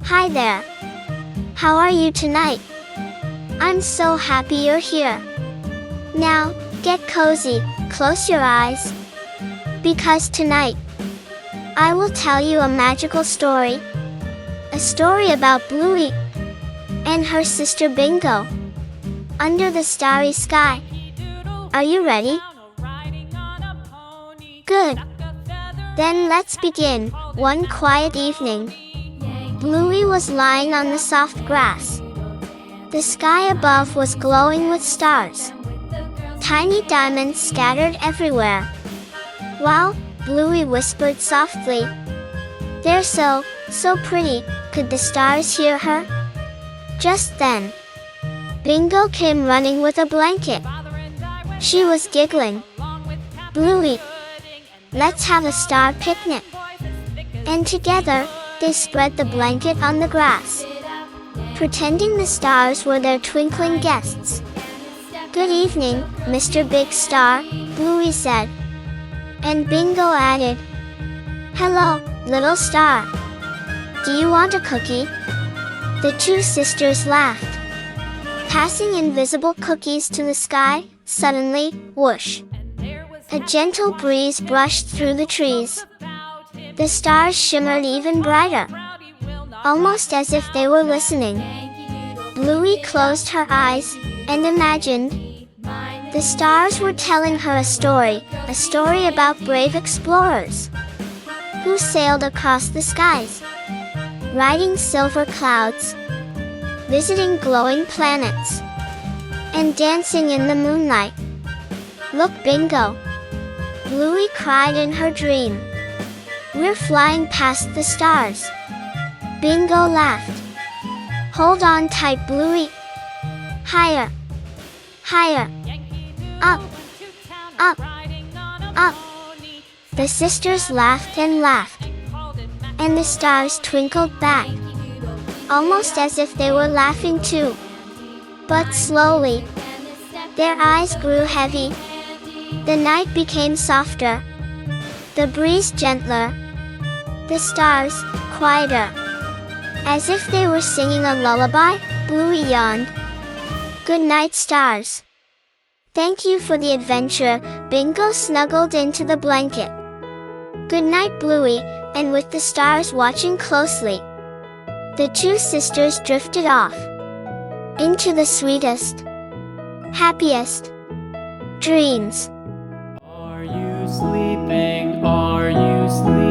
Hi there. How are you tonight? I'm so happy you're here. Now, get cozy, close your eyes. Because tonight, I will tell you a magical story. A story about Bluey and her sister Bingo. Under the starry sky. Are you ready? Good. Then let's begin. One quiet evening, Bluey was lying on the soft grass. The sky above was glowing with stars. Tiny diamonds scattered everywhere. Wow, Bluey whispered softly. They're so pretty. Could the stars hear her? Just then, Bingo came running with a blanket. She was giggling. Bluey, let's have a star picnic. And together, they spread the blanket on the grass, pretending the stars were their twinkling guests. Good evening, Mr. Big Star, Bluey said. And Bingo added, Hello, little star. Do you want a cookie? The two sisters laughed. Passing invisible cookies to the sky, suddenly, whoosh! A gentle breeze brushed through the trees. The stars shimmered even brighter, almost as if they were listening. Bluey closed her eyes and imagined. The stars were telling her a story about brave explorers who sailed across the skies, riding silver clouds, visiting glowing planets, and dancing in the moonlight. Look, Bingo! Bluey cried in her dream. We're flying past the stars. Bingo laughed. Hold on tight, Bluey. Higher, higher, up, up, up. The sisters laughed and laughed, and the stars twinkled back, almost as if they were laughing too. But slowly, their eyes grew heavy. The night became softer, the breeze gentler, the stars quieter. As if they were singing a lullaby, Bluey yawned. Good night, stars. Thank you for the adventure. Bingo snuggled into the blanket. Good night, Bluey, and with the stars watching closely, the two sisters drifted off into the sweetest, happiest dreams. Are you sleeping? Are you sleeping?